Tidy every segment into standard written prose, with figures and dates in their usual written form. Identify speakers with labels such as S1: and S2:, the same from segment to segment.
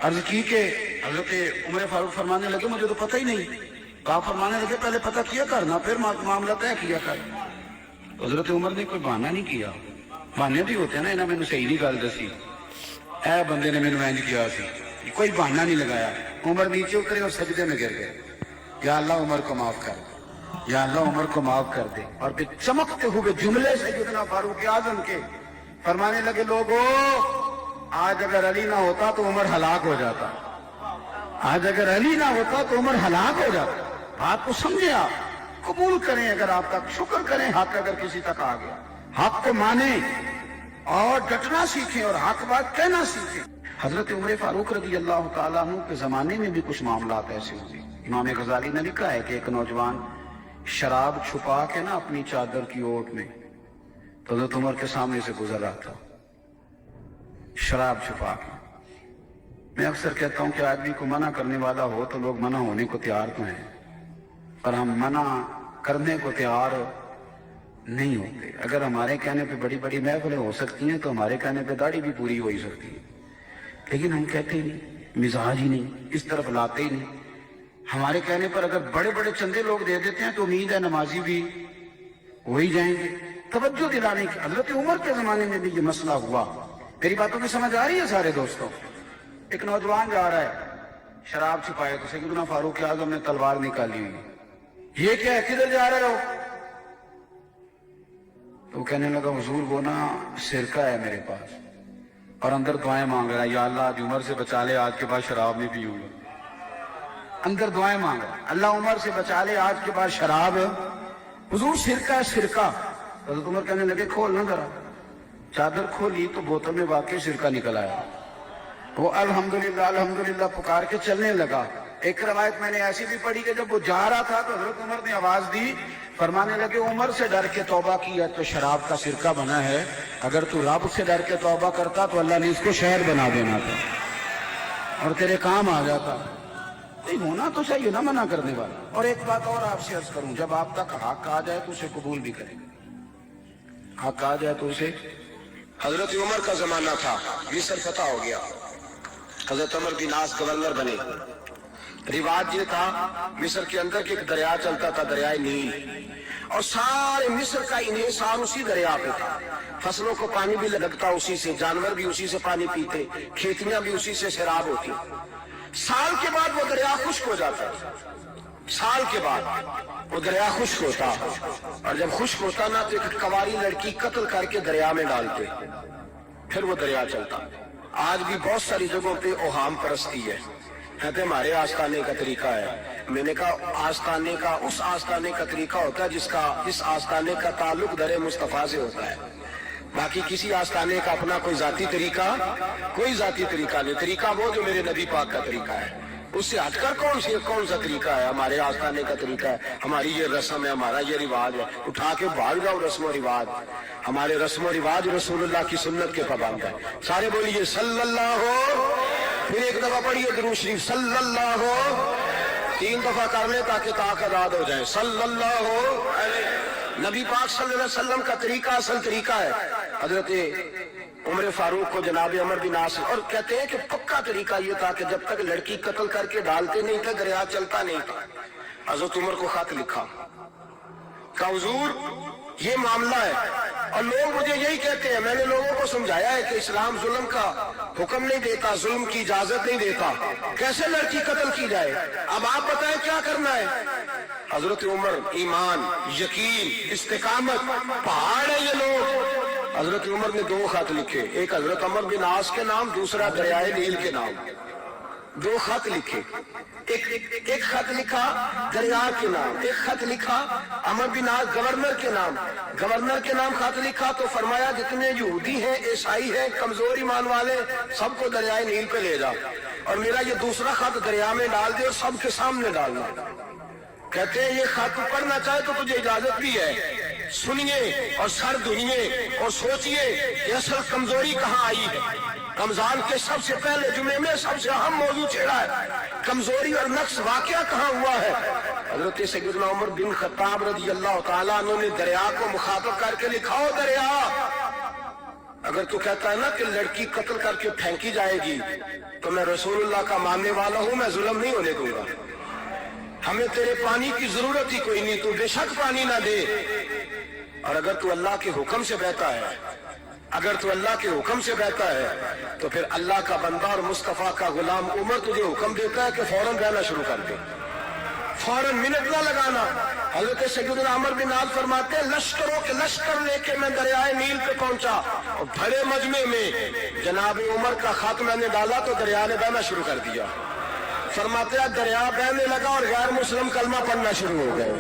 S1: عرض کی کہ حضرت عمر فاروق فرمانے لگے مجھے تو پتہ ہی نہیں. کہا فرمانے لگے پہلے پتہ کیا کرنا پھر معاملہ طے کیا کر. حضرت عمر نے کوئی بہانہ نہیں کیا. بہانے بھی ہوتے ہیں نا, انہوں نے مینوں صحیح نہیں گل دسی, اے بندے نے مینوں انج کیا سی, کوئی بہانہ نہیں لگایا. عمر نیچے اترے اور سجدے میں گر گئے. یا اللہ عمر کو معاف کر, یا اللہ عمر کو معاف کر دے. اور پھر چمکتے ہوئے جملے سیدنا فاروق اعظم کے فرمانے لگے لوگو آج اگر علی نہ ہوتا تو عمر ہلاک ہو جاتا, آج اگر علی نہ ہوتا تو عمر ہلاک ہو جاتا. بات کو سمجھے, آپ قبول کریں اگر آپ تک, شکر کریں حق اگر کسی تک آ گیا, حق کو مانیں اور ڈٹنا سیکھیں اور حق بات کہنا سیکھیں. حضرت عمر فاروق رضی اللہ تعالیٰ عنہ کے زمانے میں بھی کچھ معاملات ایسے ہوئے. امام غزالی نے لکھا ہے کہ ایک نوجوان شراب چھپا کے نا اپنی چادر کی اوٹ میں تو حضرت عمر کے سامنے سے گزر رہا تھا, شراب چھپا کے. میں اکثر کہتا ہوں کہ آدمی کو منع کرنے والا ہو تو لوگ منع ہونے کو تیار تو ہیں, اور ہم منع کرنے کو تیار نہیں ہوتے. اگر ہمارے کہنے پہ بڑی بڑی محفلیں ہو سکتی ہیں تو ہمارے کہنے پہ داڑھی بھی پوری ہو ہی سکتی ہے, لیکن ہم کہتے ہی نہیں, مزاج ہی نہیں, اس طرف لاتے ہی نہیں. ہمارے کہنے پر اگر بڑے بڑے چندے لوگ دے دیتے ہیں تو امید ہے نمازی بھی ہو ہی جائیں گے. توجہ دلانے کی. حضرت عمر کے زمانے میں بھی یہ مسئلہ ہوا. میری باتوں کی سمجھ آ رہی ہے سارے دوستوں؟ ایک نوجوان جا رہا ہے شراب چھپائے تو سیدنا فاروق اعظم نے تلوار نکالی ہوئی. یہ کیا ہے, کدھر جا رہے ہو؟ تو کہنے لگا حضور وہ نا سرکہ ہے میرے پاس, اور اندر دعائیں مانگ رہا ہے, یا اللہ آج عمر سے بچا لے, آج کے بعد شراب نہیں پیوں گا. اندر دعائیں مانگ رہا ہے, اللہ عمر سے بچا لے, آج کے بعد شراب. حضور سرکہ ہے سرکہ. حضرت عمر کہنے لگے کھول نہ ذرا. چادر کھولی تو بوتل میں واقعی سرکہ نکل آیا. وہ الحمدللہ الحمدللہ پکار کے چلنے لگا. ایک روایت میں نے ایسی بھی پڑھی کہ جب وہ جا رہا تھا تو حضرت عمر نے آواز دی, فرمانے لگے عمر سے ڈر کے توبہ کیا تو شراب کا سرکہ بنا ہے, اگر تو رب سے ڈر کے توبہ کرتا تو اللہ نے اس کو شہر بنا دینا تھا اور تیرے کام آ جاتا. نہیں ہونا تو چاہیے نا منع کرنے والا. اور ایک بات اور آپ سے عرض کروں, جب آپ تک حق آ جائے تو اسے قبول بھی کریں. حق آ جائے تو اسے.
S2: حضرت عمر کا زمانہ تھا, مصر فتح ہو گیا, حضرت عمر بن عاص گورنر بنے. رواج یہ تھا مصر کے اندر کہ ایک دریا چلتا تھا, دریائے نیل, اور سارے مصر کا انحصار اسی دریا پہ تھا. فصلوں کو پانی بھی لگتا اسی سے, جانور بھی اسی سے پانی پیتے, کھیتیاں بھی اسی سے سیراب ہوتی. سال کے بعد وہ دریا خشک ہو جاتا, سال کے بعد وہ دریا خشک ہوتا, اور جب خشک ہوتا نا تو ایک کواری لڑکی قتل کر کے دریا میں ڈالتے, پھر وہ دریا چلتا. آج بھی بہت ساری جگہوں پہ اوہام پرستی ہے, کہتے ہیں ہمارے آستانے کا طریقہ ہے. میں نے کہا آستانے کا اس آستانے کا طریقہ ہوتا ہے جس آستانے کا تعلق در مصطفیٰ سے ہوتا ہے. باقی کسی آستانے کا اپنا کوئی ذاتی طریقہ نہیں. طریقہ وہ جو میرے نبی پاک کا طریقہ ہے, اس سے ہٹ کر کون سا طریقہ ہے. ہمارے آستانے کا طریقہ ہے, ہماری یہ رسم ہے, ہمارا یہ رواج ہے. اٹھا کے بھاگ جاؤ رسم و رواج. ہمارے رسم و رواج رسول اللہ کی سنت کے پابند ہے. سارے بولیے صلی اللہ ہو. پھر ایک دفعہ پڑھیے درود شریف صلی اللہ ہو. 3 دفعہ کر لیں تاکہ طاقت آزاد ہو جائے. صلی اللہ ہو. نبی پاک صلی اللہ علیہ وسلم کا طریقہ اصل طریقہ ہے. حضرت عمر فاروق کو جناب عمر بن عاص, اور کہتے ہیں کہ پکا طریقہ یہ تھا کہ جب تک لڑکی قتل کر کے ڈالتے نہیں تھے دریا چلتا نہیں تھا. حضرت عمر کو خط لکھا کہ حضور یہ معاملہ ہے, اور لوگ مجھے یہی کہتے ہیں. میں نے لوگوں کو سمجھایا ہے کہ اسلام ظلم کا حکم نہیں دیتا, ظلم کی اجازت نہیں دیتا, کیسے لڑکی قتل کی جائے. اب آپ بتائیں کیا کرنا ہے. حضرت عمر ایمان, یقین, استقامت, پہاڑ ہے یہ لوگ. حضرت عمر نے 2 خط لکھے, ایک حضرت عمر بن عاص کے نام, دوسرا دریائے نیل کے نام. 2 خط لکھے. ایک خط لکھا دریا کے نام, ایک خط لکھا عمر بن عاص گورنر کے نام. گورنر کے نام خط لکھا تو فرمایا جتنے یہودی ہیں, عیسائی ہیں, کمزور ایمان والے, سب کو دریائے نیل پہ لے جا, اور میرا یہ دوسرا خط دریا میں ڈال دے اور سب کے سامنے ڈالنا. کہتے ہیں یہ خط پڑھنا چاہے تو تجھے اجازت بھی ہے. سنیے اور سر دھنیے اور سوچئے کہ اصل کمزوری کہاں آئی ہے. رمضان کے سب سے پہلے جمعے میں سب سے اہم موضوع چھیڑا ہے, کمزوری اور نقص واقعہ کہاں ہوا ہے. حضرت سیدنا عمر بن خطاب رضی اللہ تعالیٰ عنہ نے دریا کو مخاطب کر کے لکھا, ہو دریا अगर तू कहता है ना कि लड़की कत्ल करके फेंकी जाएगी, तो मैं रसूलुल्लाह का मानने वाला हूं, मैं जुल्म नहीं होने दूंगा। हमें तेरे पानी की जरूरत ही कोई नहीं, तू बेशक पानी ना दे। और अगर तू अल्लाह के हुक्म से बहता है, अगर तू अल्लाह के हुक्म से बहता है, तो फिर अल्लाह का बंदा और मुस्तफा का गुलाम उमर तुझे हुक्म देता है कि फौरन रहना शुरू कर दे, फौरन मिनट ना लगाना। हजरत सैयदना उमर बिन आल फरमाते हैं, लश्करों के लश्कर लेके मैं दरियाए नील पे पहुंचा और भरे मजमे में जनाब उमर का खत मैंने डाला तो दरिया ने बहना शुरू कर दिया। फरमाते हैं दरिया बहने लगा और गैर मुस्लिम कलमा पढ़ना शुरू हो गए।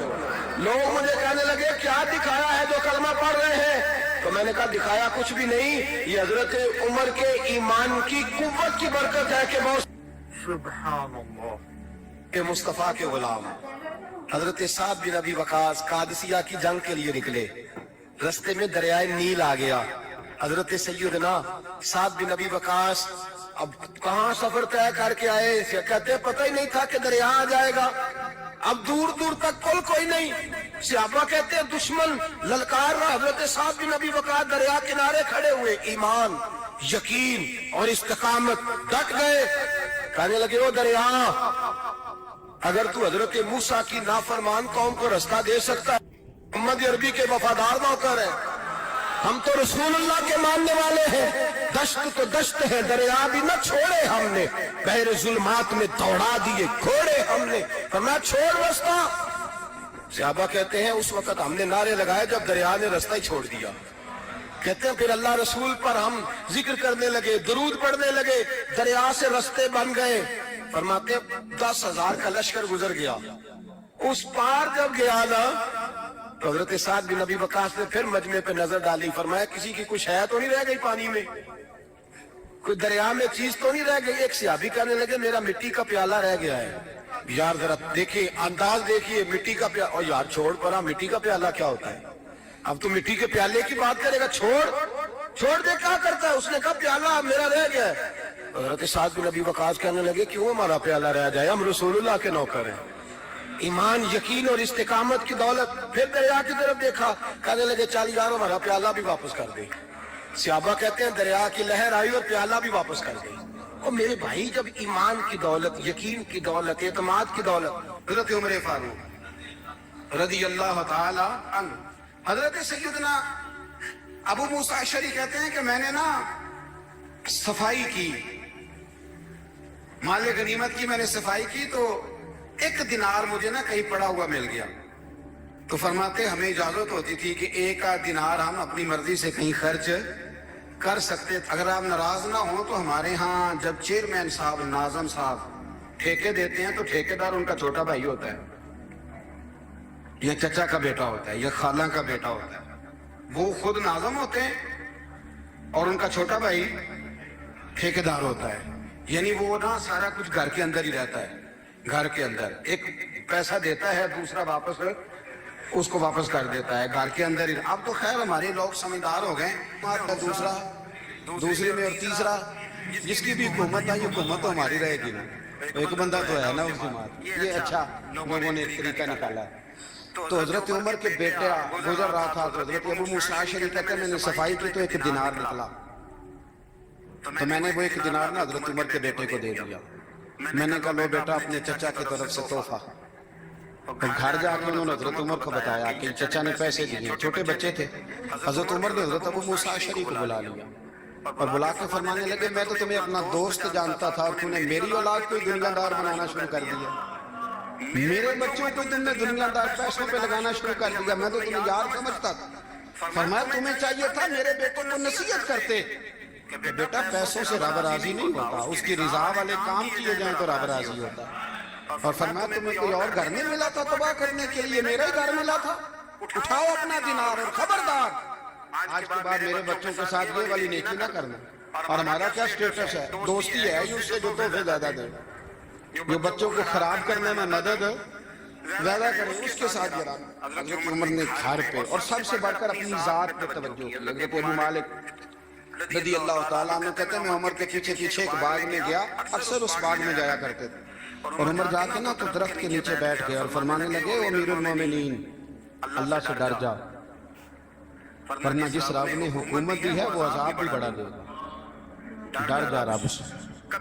S2: लोग मुझे कहने लगे क्या दिखाया है जो कलमा पढ़ रहे हैं? तो मैंने कहा दिखाया कुछ भी नहीं, ये हजरत उमर के ईमान की कुव्वत की बरकत है कि बहुत सुभान अल्लाह के मुस्तफा के गुलाम। हजरत साद बिन अबी वकास कादसिया की जंग के लिए निकले, रस्ते में दरियाए नील आ गया। हजरत सैयदना साद बिन अबी वकास अब कहाँ सफर तय करके आए, कहते पता ही नहीं था कि दरिया आ जाएगा। अब दूर दूर तक कोई नहीं। सहाबा कहते हैं दुश्मन ललकार रहा, हजरत साद बिन अबी वकास दरिया किनारे खड़े हुए, ईमान यकीन और इस्तिकामत डट गए। कहने लगे ओ दरिया, अगर तू हजरत मूसा की नाफरमान कौम को रास्ता दे सकता है, मोहम्मद अरबी के वफादार नौकर है, हम तो रसूलुल्लाह के मानने वाले हैं। दश्त तो दश्त है, दरिया भी न छोड़े हमने, बहरे जुल्मात में दौड़ा दिए घोड़े हमने, फरमाया छोड़ रास्ता। सहाबा कहते हैं उस वक्त हमने नारे लगाए जब दरिया ने रास्ता ही छोड़ दिया। कहते हैं फिर अल्लाह रसूल पर हम जिक्र करने लगे, दुरूद पढ़ने लगे, दरिया से रास्ते बन गए। फरमाते 10,000 का लश्कर गुजर गया। उस पार जब गया ना, तो हजरत साद बिन अबी वकास ने फिर मजमे पे नजर डाली, फरमाया किसी की कुछ है तो नहीं रह गई पानी में, कोई दरिया में चीज तो नहीं रह गई। एक सहाबी कहने लगे मेरा मिट्टी का प्याला रह गया है। यार जरा देखिए अंदाज देखिए, मिट्टी का प्याला, और यार छोड़ पड़ा, मिट्टी का प्याला क्या होता है? अब तो मिट्टी के प्याले की बात करेगा, छोड़ दे क्या करता है? उसने कहा प्याला मेरा रह गया है। हजरत साद बिन अबी वकास कहने लगे क्यों हमारा प्याला रह जाए, हम रसूलुल्लाह के नौकर हैं। ईमान यकीन और इस्तिकामत की दौलत। फिर दरिया की तरफ देखा, कहने लगे चल यार हमारा प्याला भी वापस कर दे। सहाबा कहते हैं दरिया की लहर आई और प्याला भी वापस कर दी। और मेरे भाई जब ईमान की दौलत, यकीन की दौलत, एतमाद की दौलत, हजरत उमर फारूक रज़ी अल्लाह ताला अन्हु, हजरत सैयदना अबू मूसा अशरी कहते हैं कि मैंने ना सफाई की, माल गनीमत की मैंने सफाई की, तो एक दिनार मुझे ना कहीं पड़ा हुआ मिल गया। तो फरमाते हमें इजाजत होती थी कि एक आध दिनार हम अपनी मर्जी से कहीं खर्च कर सकते। अगर आप नाराज ना हो तो हमारे यहाँ जब चेयरमैन साहब, नाज़म साहब ठेके देते हैं तो ठेकेदार उनका छोटा भाई होता है, या चचा का बेटा होता है, या खाला का बेटा होता है। वो खुद नाज़म होते हैं और उनका छोटा भाई ठेकेदार होता है। यानी वो ना सारा कुछ घर के अंदर ही रहता है, घर के अंदर एक पैसा देता है, दूसरा वापस उसको वापस कर देता है, घर के अंदर ही। अब तो खैर हमारे लोग समझदार हो गए, दूसरा दूसरे में और तीसरा जिसकी भी हुकूमत है, ये हुकूमत तो हमारी रहेगी ना, एक बंदा तो है ना उस जमात। ये अच्छा लोगों ने एक तरीका निकाला। तो हजरत उमर के बेटे गुजर रहा था, तो हजरत अबू मूसा अशरी कहते हैं मैंने सफाई की तो एक दिनार निकला, तो मैंने वो एक दिनार ना हजरत उमर के बेटे को दे दिया। मैंने कहा लो बेटा अपने चचा की तरफ से तोहफा। तो घर जाके उन्होंने हजरत उमर को बताया कि चचा ने पैसे दिए, छोटे बच्चे थे। हजरत उमर ने हजरत अबू मूसा अशरी को बुला लिया और बुला के फरमाने लगे मैं तो तुम्हें अपना दोस्त जानता था और तूने मेरी औलाद को दुनियादार बनाना शुरू कर दिया, मेरे बच्चों को तुमने दुनियादार पैसों पे लगाना शुरू कर दिया, मैं तो तुम्हें यार समझता था। फरमाया तुम्हें चाहिए था मेरे बेटों को नसीहत करते कि बेटा पैसों से रब राजी नहीं होता, उसकी रिजा वाले काम किए जाए तो रब राजी होता। और फरमाया तुम्हें कोई और घर नहीं मिला था तबाह करने के लिए, मेरा ही घर मिला था, उठाओ अपना दिनार और खबरदार आज के बाद मेरे बच्चों के साथ ये वाली नेकी ना करना। और हमारा क्या स्टेटस है, दोस्ती है ही उससे जो तोहफे ज्यादा दे, जो बच्चों को खराब करने में मदद ज्यादा करे उसके साथ जरा। हजरत उमर ने घर पे और सबसे बढ़कर अपनी जात पे तवज्जो की। हजरत अबू मालिक रज़ी अल्लाह ताला अन्हु कहते हैं मैं उमर के पीछे पीछे एक बाग में गया, अक्सर उस बाग में जाया करते थे। और उमर जाके ना तो दरख्त के नीचे बैठ गए और फरमाने लगे ओ अमीरुल मोमिनीन अल्लाह से डर जा,
S3: वरना जिस रब ने हुकूमत दी है वो अजाब भी बड़ा देगा। डर जा रब से।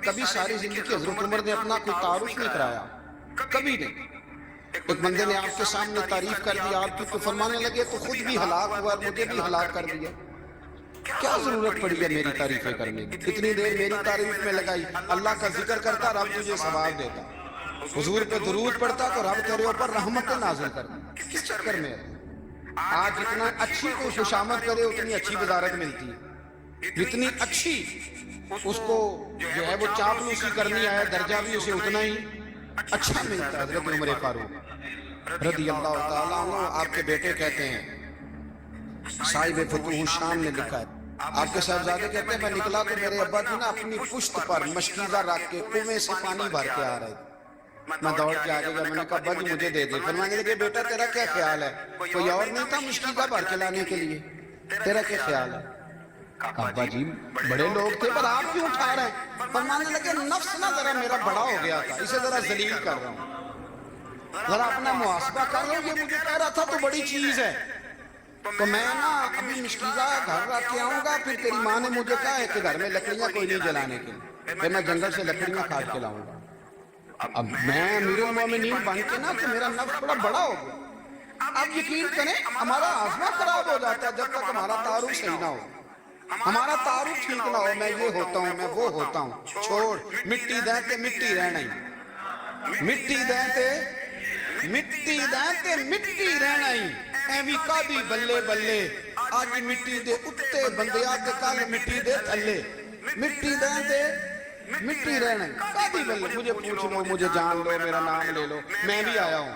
S3: कभी सारी जिंदगी हजरत उमर ने अपना कोई तारुफ नहीं कराया, कभी नहीं। एक बंदे ने आपके सामने तारीफ कर दी, आप तो फरमाने लगे तो खुद भी हलाक हुआ, मुझे भी हलाक कर दिया। क्या जरूरत पड़ी है मेरी तारीफें करने की? कितनी देर मेरी तारीफ में लगाई। अल्लाह का जिक्र करता, रब तुझे सवाब देता। हुजूर पे दुरूद पढ़ता तो रब तेरे ऊपर रहमत नाज़िल करता। किस चक्कर में है? आज जितना अच्छी को खुशामद करे उतनी अच्छी वजारत मिलती है, जितनी अच्छी उसको जो है वो चापलूसी करनी है, दर्जा भी उसे उतना ही अच्छा मिलता है। हज़रत उमर फारूक रज़ी अल्लाह तआला अन्हु आपके बेटे कहते हैं, साहिब फतूह शाम ने लिखा है, आपके साहबजादे कहते हैं मैं निकला तो मेरे अब्बा जी ना अपनी पुश्त पर मशकीज़ा रख के कुएं से पानी भर के आ रहे थे। मैं दौड़ के आ गया, मैंने कहा अब्बा जी मुझे दे दे। फरमाने लगे बेटा तेरा क्या ख्याल है, कोई और नहीं था मशकीज़ा भर के लाने के लिए, तेरा क्या ख्याल है? अब्बा जी बड़े लोग थे पर आप क्यों उठा रहे हैं? फरमाने लगे नफ्स ना जरा मेरा बड़ा हो गया था, इसे जरा जलील कर रहा हूँ, जरा अपना मुहासबा कर रहा हूँ। ये मुझे कह रहा था तो बड़ी चीज है, तो मैं ना अभी मशकीज़ा घर रख के आऊंगा, फिर तेरी माँ ने मुझे कहा है कि घर में लकड़ियां कोई नहीं जलाने के लिए, फिर मैं जंगल से लकड़ियां काट के लाऊंगा। अब मैं अमीरुल मोमिनीन बन के ना तो मेरा नफ्स बड़ा बड़ा हो गया। अब यकीन करें हमारा आज़मा खराब हो जाता है जब तक हमारा तारुफ सही ना हो, हमारा तारुफ ठीक ना हो। मैं ये होता हूँ, मैं वो होता हूँ, छोड़। मिट्टी देते मिट्टी रहना ही, मिट्टी देते मिट्टी देते मिट्टी रहना ही। ਐਵੀਂ ਕਾਦੀ ਬੱਲੇ ਬੱਲੇ, ਅੱਜ ਮਿੱਟੀ ਦੇ ਉੱਤੇ ਬੰਦਿਆ ਤੇ ਕੱਲ मिट्टी दे थल्ले, मिट्टी दे मिट्टी रहना कादी बल्ले। मुझे पूछ लो, मुझे जान लो, मेरा नाम ले लो, मैं भी आया हूँ,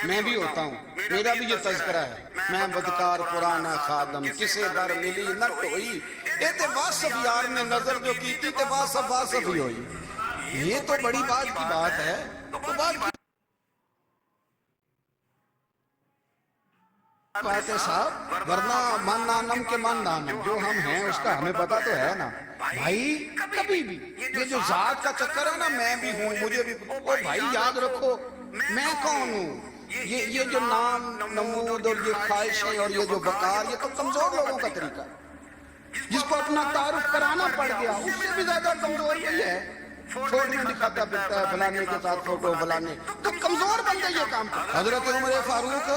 S3: मैं भी होता हूँ, मेरा भी ये तज़किरा है। मैं बदकार पुराना खादम किसे दर मिली न कोई, ये ते वासफ यार ने नजर जो की थी ते वासफ वासफ ही हुई। ये तो बड़ी बात की बात है। तो बात बात है साहब, वरना मन नानम के मन नानम, जो हम हैं उसका हमें पता तो है ना भाई। कभी भी ये जो जात का चक्कर है ना, मैं भी हूँ, मुझे भी, ओ भाई याद रखो मैं कौन हूँ। ये जो नाम नमूद और ये ख्वाहिशें और ये जो बकार, ये तो कमजोर लोगों का तरीका है। जिसको अपना तारुफ कराना पड़ गया उससे भी ज्यादा कमजोर कोई है। फोटो में दिखाता फिरता है फलाने के साथ फोटो फलाने, तो कमजोर बंदे ये काम करते। हजरत उमर फारूक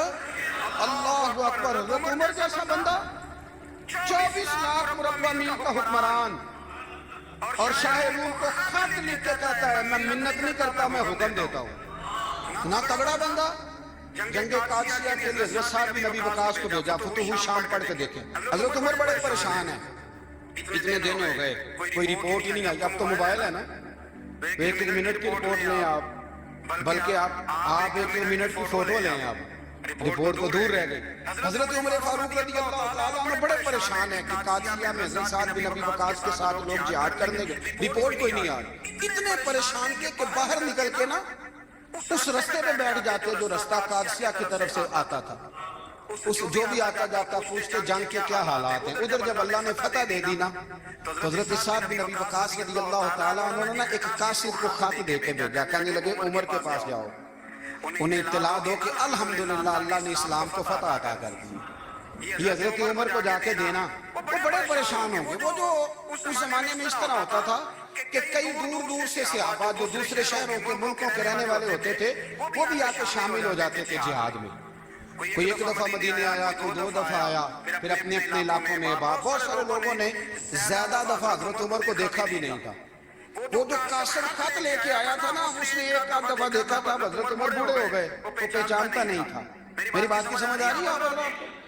S3: अल्लाह अकबर, हजरत उमर जैसा बंदा 24 लाख मुरब्बा मील का हुक्मरान, और शाह रूम को खत लिख के कहता है मैं मिन्नत नहीं करता, मैं हुक्म देता हूँ। ना तगड़ा बंदा। जंगे कादसिया के लिए हजरत साहब भी नबी वकास को भेजा, फुतूह शाम पढ़ के देखें। हजरत उमर बड़े परेशान है, इतने दिन हो गए कोई रिपोर्ट ही नहीं आई। अब तो मोबाइल है ना, एक एक मिनट की रिपोर्ट लें आप, बल्कि आप एक एक मिनट की फोटो लें, आप रिपोर्ट तो दूर रह गई। हजरत उमर फारूक रज़ी अल्लाह तआला अन्हु बड़े परेशान है कि कादिया में हजरत साद बिन नबी वकास के साथ लोग जिहाद करने गए, रिपोर्ट कोई नहीं आ रही। इतने परेशान थे कि बाहर निकल के ना उस रास्ते पे बैठ जाते जो रास्ता कादसिया की तरफ से आता था। उस जो भी आता जाता पूछते जंग के क्या हालात हैं। उधर जब अल्लाह ने फतह दे दी ना, तो हजरत साद बिन नबी वकास रज़ी अल्लाह तआला अन्हु ने एक कासिर को खत दे के भेजा, कहने लगे उमर के पास जाओ, उन्हें इत्तला दो कि अल्हम्दुलिल्लाह अल्लाह ने इस्लाम को फतह अता कर दी। ये हजरत उमर को जाके देना, वो बड़े परेशान होंगे। वो जो उस जमाने में इस तरह होता था कि कई दूर दूर से सहाबा जो दूसरे शहरों के मुल्कों के रहने वाले होते थे वो भी आके शामिल हो जाते थे जिहाद में। कोई एक दफा मदीने आया, कोई 2 दफा आया, फिर अपने अपने इलाकों में। बहुत सारे लोगों ने ज्यादा दफा हजरत उमर को देखा भी नहीं था। वो जो कासिर खत लेके आया था ना, उसने एक आध दफा देखा था, हजरत उमर बूढ़े हो गए, वो पहचानता नहीं था। मेरी बात की समझ आ रही है आपको?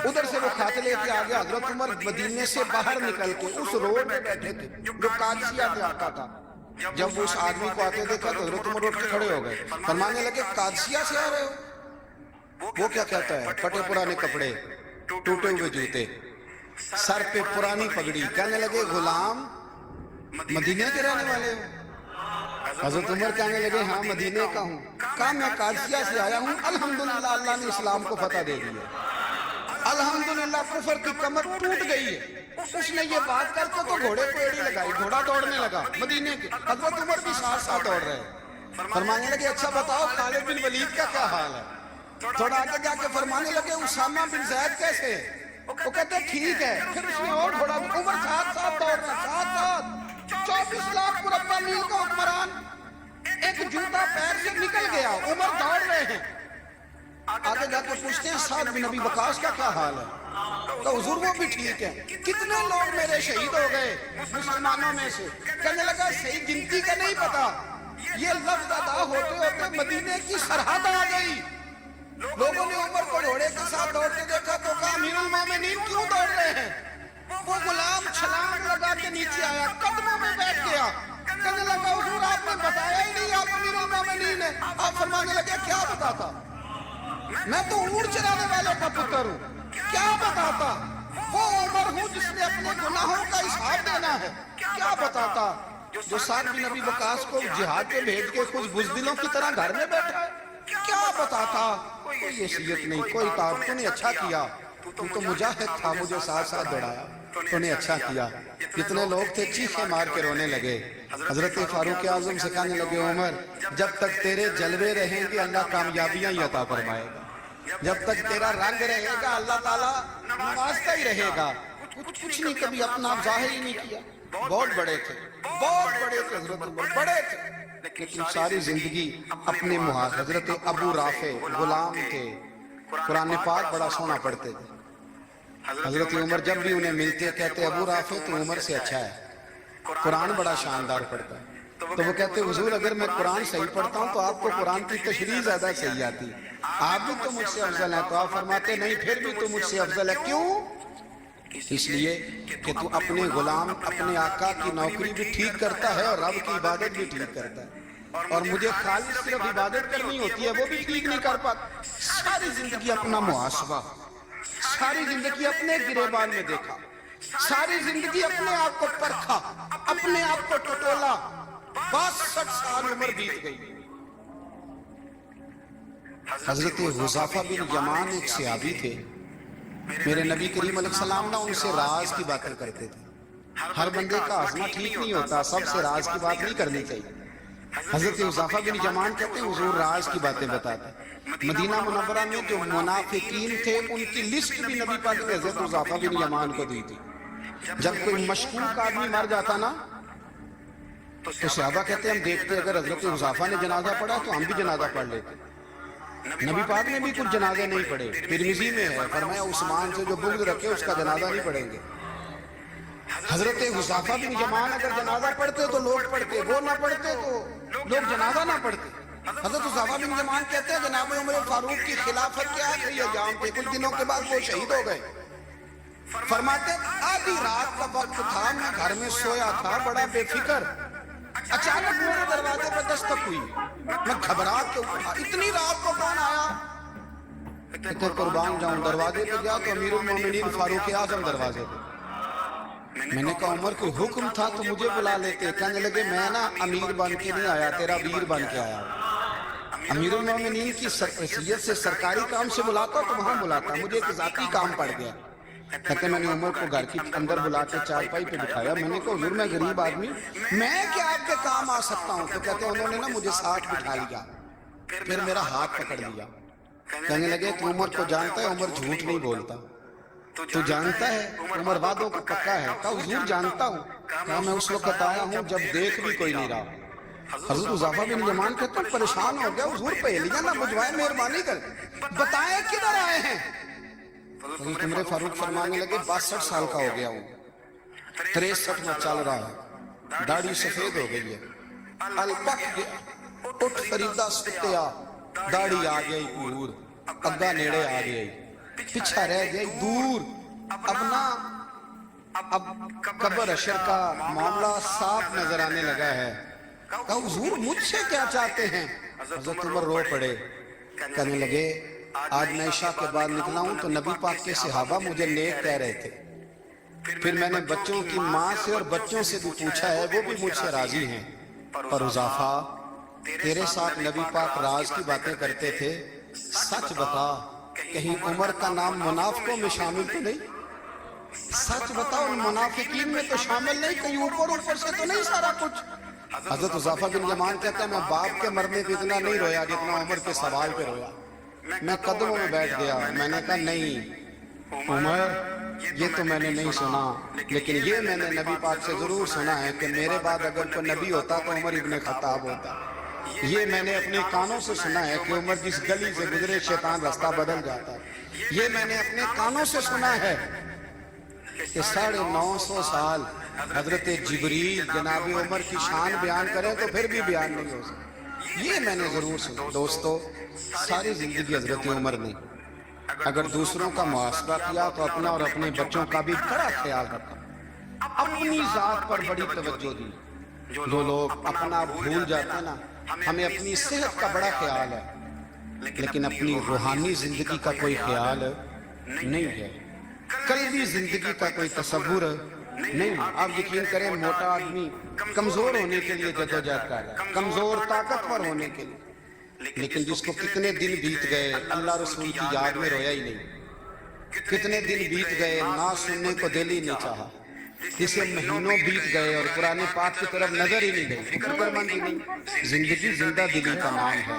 S3: उधर से वो खत लेके आ गया। हजरत उमर मदीने से बाहर निकल के उस रोड पे बैठे थे जो कादसिया में आता था। जब वो उस आदमी को आते देखा तो हजरत उमर उठ के खड़े हो गए, फरमाने लगे कादसिया से आ रहे हो? वो क्या कहता है, फटे पुराने कपड़े, टूटे हुए जूते, सर पे पुरानी पगड़ी। कहने लगे गुलाम मदीने के रहने वाले हो? हजरत उमर कहने लगे हाँ मदीने का हूँ। कहा मैं कादसिया से आया हूँ, अल्हम्दुलिल्लाह अल्लाह ने इस्लाम को फतह दे दी है, अल्हम्दुलिल्लाह कुफर की कमर टूट गई है। उसने ये बात करके तो घोड़े को एड़ी लगाई, घोड़ा दौड़ने लगा मदीने के। हजरत उमर भी साथ साथ दौड़ रहे। फरमाने लगे अच्छा बताओ खालिद बिन वलीद का क्या हाल है? थोड़ा आगे जाके फरमाने लगे उसामा बिन ज़ैद कैसे? वो कहते ठीक है। फिर उसने और घोड़ा, उमर साथ साथ दौड़ रहा, साथ साथ 24 लाख मुरब्बा मील का हुक्मरान, एक जूता पैर से निकल गया, उमर दौड़ रहे हैं। आगे जाके पूछते हैं साद बिन नबी वकास का क्या हाल है? तो हुजूर वो भी ठीक है। कितने लोग मेरे शहीद हो गए मुसलमानों में से? कहने लगा सही गिनती का नहीं पता, ये लफ्ज अदा होते होते मदीने की सरहद आ गई। लोगों ने उमर को घोड़े के साथ दौड़ते देखा तो कहा अमीरुल मोमिनीन क्यों दौड़ रहे हैं? वो गुलाम छलांग लगा के नीचे आया, कदमों में बैठ गया, कहने लगा हुजूर आपने बताया ही नहीं आप अमीरुल मोमिनीन हैं। आप फरमाने लगे क्या बताता, मैं तो ऊंट चराने वालों का पुत्र हूँ, क्या बताता? वो उमर हूँ जिसने अपने गुनाहों का हिसाब देना है, क्या बताता? जो साद बिन नबी वकास को जिहाद पे भेज के कुछ बुज़दिलों की तरह घर में बैठा है, क्या बताता? कोई हैसियत नहीं, कोई ताब। तूने अच्छा किया, तू तो मुजाहिद था, मुझे साथ साथ दौड़ाया, तूने अच्छा किया। कितने लोग थे चीखे मार के रोने लगे। हजरत फारूक आजम से कहने लगे उमर जब तक तेरे जलवे रहेंगे अल्लाह कामयाबियां ही अता फरमाएगा, जब तक तेरा रंग रहेगा अल्लाह ताला नवाजता ही रहेगा। कुछ नहीं कभी अपना जाहिर ही नहीं किया। बहुत बड़े थे, बहुत बड़े थे हजरत उमर, बड़े थे, लेकिन सारी जिंदगी अपने मुहाज। हजरत अबू राफे गुलाम थे, कुरान पाक बड़ा सोना पढ़ते थे। हजरत उमर जब भी उन्हें मिलते कहते अबू राफे तो उमर से अच्छा है, कुरान बड़ा शानदार पढ़ता है। तो वो कहते हुजूर अगर मैं कुरान सही पढ़ता हूँ तो आपको कुरान की तशरीह ज्यादा सही आती, आप भी तो मुझसे अफजल है। तो आप फरमाते नहीं फिर भी तो मुझसे अफजल है। क्यों? इसलिए कि तू अपने गुलाम अपने आका की नौकरी भी ठीक करता है और रब की इबादत भी ठीक करता है, और मुझे खाली सिर्फ इबादत करनी होती है वो भी ठीक नहीं कर पाता। सारी जिंदगी अपना मुहासबा, सारी जिंदगी अपने गिरेबान में देखा, सारी जिंदगी अपने आप को परखा, अपने आप को टटोला। 62 साल उम्र बीत गई। हजरत हुज़ैफा बिन यमान एक सहाबी थे, मेरे नबी करीम अलैहिस्सलाम ना उनसे राज की बातें करते थे। हर बंदे का हंसना ठीक नहीं होता, सबसे राज की बात नहीं करनी चाहिए। हजरत हुज़ैफा बिन यमान कहते हैं हुजूर राज की बातें बताते। मदीना मुनव्वरा में जो मुनाफिकीन थे उनकी लिस्ट भी नबी पाक ने हजरत हुज़ैफा बिन यमान को दी थी। जब कोई मशकूक आदमी मर जाता ना तो सहाबा कहते हम देखते अगर हजरत हुज़ैफा ने जनाजा पढ़ा तो हम भी जनाजा पढ़ लेते। नबी पाक ने भी कुछ जनाजे नहीं पढ़े। तिरमिज़ी में है फरमाया उस्मान से जो बुग़्ज़ रखे उसका जनाजा नहीं पढ़ेंगे। हजरत हुज़ैफा बिन यमान अगर जनाजा पढ़ते तो लोग पढ़ते, वो ना पढ़ते तो लोग जनाजा ना पढ़ते। हजरत हुज़ैफा बिन यमान कहते हैं जनाब उमर फारूक की खिलाफत के आखिरी अय्याम थे, कुछ दिनों के बाद वो शहीद हो गए। फरमाते आधी रात का वक्त था, मैं घर में सोया था बड़ा बेफिक्र, अचानक मेरे दरवाजे पर दस्तक हुई, मैं घबरा के उठा। इतनी रात को कौन आया? कहते कुर्बान जाऊं, दरवाजे पे गया तो अमीरुल मोमिनीन फारूक आजम दरवाजे पे। मैंने कहा उमर कोई हुक्म था तो मुझे बुला लेते। कहने लगे मैं ना अमीर बन के नहीं आया, तेरा वीर बन के आया। अमीरुल मोमिनीन की हैसियत से सरकारी काम से बुलाता तो वहां बुलाता, मुझे एक जाती काम पड़ गया। कहते मैंने उमर को घर के अंदर बुला के चारपाई पे बिठाया। मैंने कहा हुजूर मैं गरीब आदमी, मैं क्या आपके काम आ सकता हूँ? तो कहते उन्होंने ना मुझे साथ बिठा लिया, फिर मेरा हाथ पकड़ लिया। कहने लगे तू उमर को जानता है? उमर झूठ नहीं बोलता। तू जानता है? उमर वादों का पक्का है। कहा हुजूर जानता हूँ। कहा मैं उस वक्त आया हूँ जब देख भी कोई नहीं रहा। हजरत हुज़ैफा बिन यमान कहते परेशान हो गया, हुजूर पहेलियां ना बुझवाए, मेहरबानी कर बताएं किधर आए हैं। हजरत उमर फारूक फरमाने लगे 62 साल का हो गया हूँ, 63 में चल रहा है, दाढ़ी सफेद हो गई है, अल पक गया, उठ फरीदा सुत्या, दाढ़ी आ गई पूर, अग्गा नेड़े आ गई, पीछा रह गई दूर। अब ना अब कब्र अशर का मामला साफ नजर आने लगा है। कहा हुजूर मुझसे क्या चाहते हैं? हजरत उमर रो पड़े, कहने लगे आज मैं इशा के बाद निकला हूं तो नबी पाक के सहाबा मुझे नेक कह रहे थे। फिर मैंने बच्चों की माँ से और बच्चों से भी पूछा है, वो भी मुझसे राजी हैं। पर हुज़ैफा तेरे साथ नबी पाक राज की बातें करते थे, सच बता कहीं उमर का नाम मुनाफिकों में शामिल तो नहीं? सच बता उन मुनाफिकीन में तो शामिल नहीं, कहीं ऊपर ऊपर से तो नहीं सारा कुछ? हजरत हुज़ैफा बिन यमान कहता है मैं बाप के मरने पे इतना नहीं रोया जितना उमर के सवाल पे रोया। मैं कदमों में बैठ गया। मैंने कहा नहीं, उमर, ये तो मैंने नहीं सुना, लेकिन ये मैंने नबी पाक से जरूर सुना है कि मेरे बाद अगर कोई नबी होता तो उमर इब्ने खत्ताब होता। ये मैंने अपने कानों से सुना है कि उमर जिस गली से गुजरे शैतान रास्ता बदल जाता है। ये मैंने अपने कानों से सुना है कि 950 साल हजरत जिब्रील जनाब उमर की शान बयान करें तो फिर भी बयान नहीं हो सकता। ये मैंने जरूर सुना। दोस्तों, सारी जिंदगी हजरत उमर ने अगर दूसरों का मुहासबा किया तो अपना और अपने बच्चों का भी बड़ा ख्याल रखा, अपनी जात पर बड़ी तवज्जो दी। जो लोग अपना भूल जाते हैं ना, हमें अपनी सेहत का बड़ा ख्याल है लेकिन अपनी रूहानी जिंदगी का कोई ख्याल नहीं है, कल्बी जिंदगी का कोई तसव्वुर नहीं। आप यकीन करें, मोटा आदमी कमजोर होने के लिए जद्दोजहद कर रहा है, कमजोर ताकतवर होने के लिए, लेकिन जिसको कितने दिन बीत गए अल्लाह रसूल की याद में रोया ही नहीं, कितने दिन बीत गए ना सुनने को दिल ही नहीं चाहा, जिसे महीनों बीत गए और कुरान पाक की तरफ नजर ही नहीं गई, फिक्रमंद ही नहीं। जिंदगी जिंदा दिली का नाम है,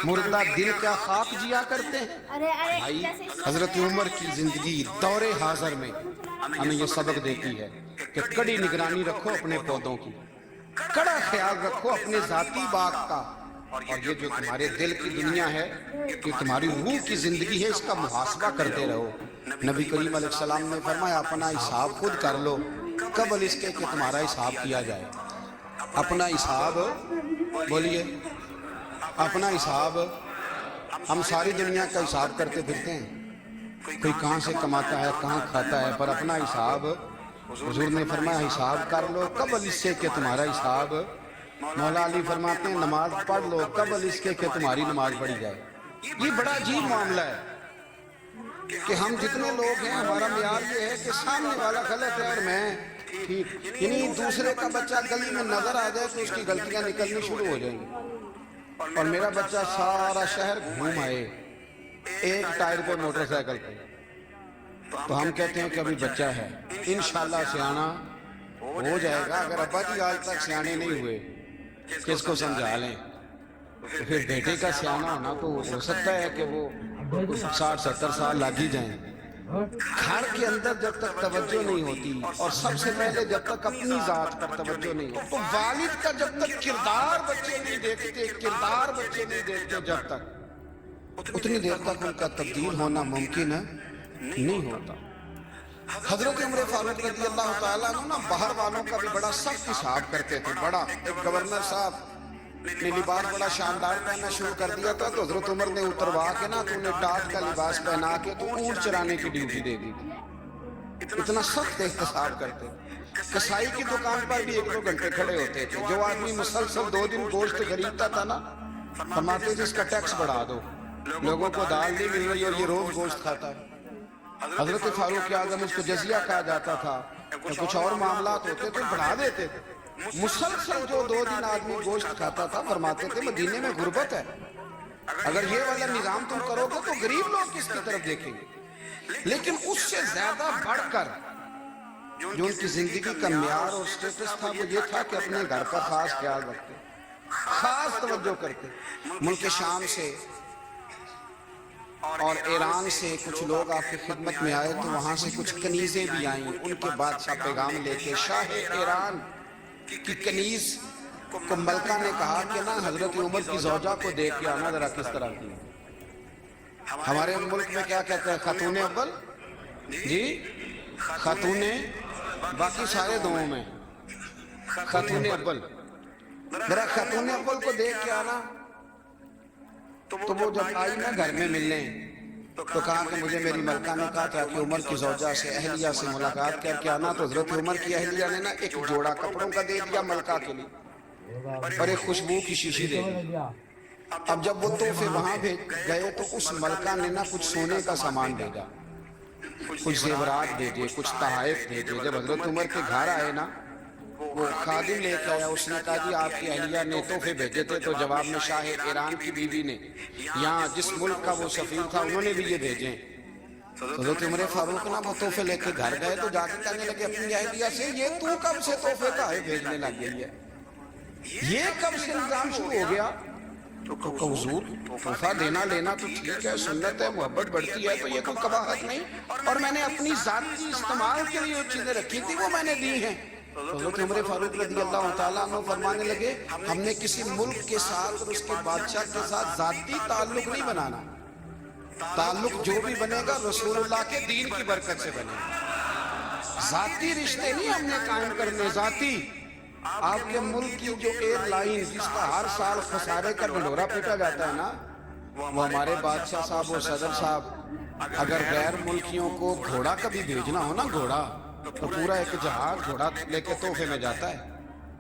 S3: मुर्दा दिल क्या खाक जिया करते हैं। भाई, हजरत उमर की जिंदगी दौरे हाजिर में हमें ये सबक देती है कि कड़ी निगरानी रखो अपने पौधों की, कड़ा ख्याल रखो अपने जाती बाग का, और ये जो तुम्हारे दिल की दुनिया है, कि तुम्हारी रूह की जिंदगी है, इसका मुहासबा करते रहो। नबी करीम अलैहिस्सलाम ने फरमाया, अपना हिसाब खुद कर लो कबल इसके कि तुम्हारा हिसाब किया जाए। अपना हिसाब, बोलिए, अपना हिसाब। हम सारी दुनिया का हिसाब करते फिरते हैं, कोई कहाँ से कमाता है, कहाँ खाता है, पर अपना हिसाब हुजूर ने फरमाया हिसाब कर लो कबल इससे कि तुम्हारा हिसाब। मौला अली फरमाते हैं, नमाज पढ़ लो कबल इसके कि तुम्हारी नमाज पढ़ी जाए। ये बड़ा अजीब मामला है कि हम जितने लोग हैं, हमारा म्यार ये है कि सामने वाला गलत है और मैं ठीक, यानी दूसरे का बच्चा गली में नजर आ जाए तो उसकी गलतियां निकलनी शुरू हो जाएंगी, और मेरा बच्चा सारा शहर घूम आए एक टायर पे मोटरसाइकिल पे, तो हम कहते हैं कि अभी बच्चा है, इंशाल्लाह सियाना हो जाएगा। अगर अब्बा जी आज तक सियाने नहीं हुए, किसको समझा लें, तो फिर बेटे का सियाना होना तो हो सकता है कि वो 60-70 साल लग ही जाएं। घर के अंदर जब तक तवज्जो नहीं होती, और सबसे पहले जब तक अपनी जात पर तवज्जो नहीं होती, तो वालिद का जब तक किरदार बच्चे नहीं देखते, किरदार बच्चे नहीं देखते, जब तक उतनी देर तक उनका तब्दील होना मुमकिन नहीं होता। हजरत उमर फारूक रज़ी अल्लाह ताला अन्हु ना बाहर वालों का भी बड़ा सख्त हिसाब करते थे। बड़ा एक गवर्नर साहब ने लिबास बड़ा शानदार पहनना शुरू कर दिया था, तो हजरत उमर ने उतरवा के ना तो उन्हें टाट का लिबास पहना के तो ऊंट चराने की ड्यूटी दे दी थी। इतना सख्त एहतसाब करते। कसाई की दुकान पर भी 1-2 घंटे खड़े होते थे। जो आदमी मुसलसल 2 दिन गोश्त खरीदता था ना, फरमाते थे इसका टैक्स बढ़ा दो, लोगों को दाल नहीं मिल रही और ये रोज गोश्त खाता है। हजरत फारूक आजम उसको जजिया कहा जाता था, तो कुछ और मामला होते थे बढ़ा देते थे। मुसलसल जो 2 दिन आदमी गोश्त खाता था, फरमाते थे मदीने में गुर्बत है, अगर ये वाला निजाम तुम करोगे तो गरीब लोग किसकी तरफ देखेंगे। लेकिन उससे ज्यादा बढ़कर जो उनकी जिंदगी का म्यार और स्टेटस था, वो ये था कि अपने घर का खास ख्याल रखते, खास तवज्जो करते। मुल्क शाम से और ईरान से कुछ लोग आपकी खिदमत में आए, तो वहां से कुछ कनीजें भी आई, उनके बादशाह पैगाम लेके। शाह ईरान की कनीज को मलका ने कहा कि ना हजरत उमर की ज़ौजा को देख के आना जरा किस तरह की। हमारे मुल्क में क्या कहते हैं, खातूने अव्वल जी, खातूने, बाकी सारे दुओं में खातूने अव्वल, जरा खातूने अव्वल को देख के आना। तो वो जब आई ना घर में मिलने, तो कहा कि मुझे मेरी मलका ने कहा था कि उमर की ज़ौजा से, अहलिया से मुलाकात करके आना। तो हजरत उमर की अहलिया ने ना एक जोड़ा कपड़ों का दे दिया मलका के लिए, और एक खुशबू की शीशी दे दी। अब जब वो तोहफे वहां गए, तो उस मलका ने ना कुछ सोने का सामान भेजा, कुछ जेवरात भेजे, कुछ तहाइफ भेजे। जब हजरत उमर के घर आए ना, वो खादिम लेके आया, उसने कहा जी आपकी अहलिया ने तोहफे भेजे थे। तो जवाब में शाह ईरान की बीवी ने, यहाँ जिस मुल्क का वो सफीर था, उन्होंने भी ये भेजे। तो हजरत उमर फारूक ना वो तोहफे लेके घर गए, तो जाके कहने लगे अपनी अहलिया से, ये तू कब से तोहफे का भेजने लग गई है, ये कब से निजाम शुरू हो गया। तो हुजूर तोहफा देना लेना तो ठीक है, सुन्नत है, मोहब्बत बढ़ती है, तो ये कोई कबाहत नहीं। और मैंने अपनी जाती इस्तेमाल के लिए जो चीजें रखी थी वो मैंने दी हैं। तो हज़रत उमर फारूक रज़ी अल्लाह तआला अन्हु फरमाने लगे, हमने किसी मुल्क के साथ और उसके बादशाह के साथ जाती ताल्लुक नहीं बनाना। ताल्लुक जो भी बनेगा रसूलुल्लाह के दीन की बरकत से बनेगा। जाती रिश्ते नहीं हमने कायम करने। जाती आपके मुल्क की जो एयरलाइन जिसका हर साल खसारे का ढंढोरा पीटा जाता है ना, वो हमारे बादशाह साहब और सदर साहब अगर गैर मुल्कियों को घोड़ा कभी भेजना हो ना, घोड़ा, तो पूरा एक जहाज घोड़ा लेके तोहफे में जाता है।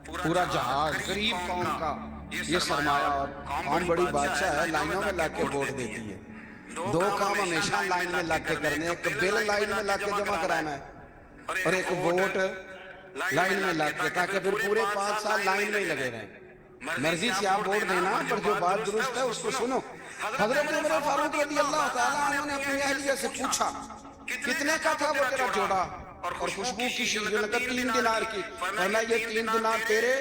S3: पूरा जहाज गरीब कौम का ये सरमाया। और कौम बड़ी बादशाह है, लाइनों में लाके वोट देती है। दो काम हमेशा लाइन में लाके करने, एक बिल लाइन में लाके जमा कराना है और एक वोट लाइन में लाके, ताकि फिर पूरे 5 साल लाइन में ही लगे रहें। मर्जी से आप वोट देना, पर जो बात दुरुस्त है उसको सुनो। हजरत उमर फारूक रज़ी अल्लाह तआला अन्हु ने अपनी अहलिया से पूछा, कितने का था वो तेरा जोड़ा और खुशबू की शीशी? 3 दिनार की। कहना ये 3 दिनार तेरे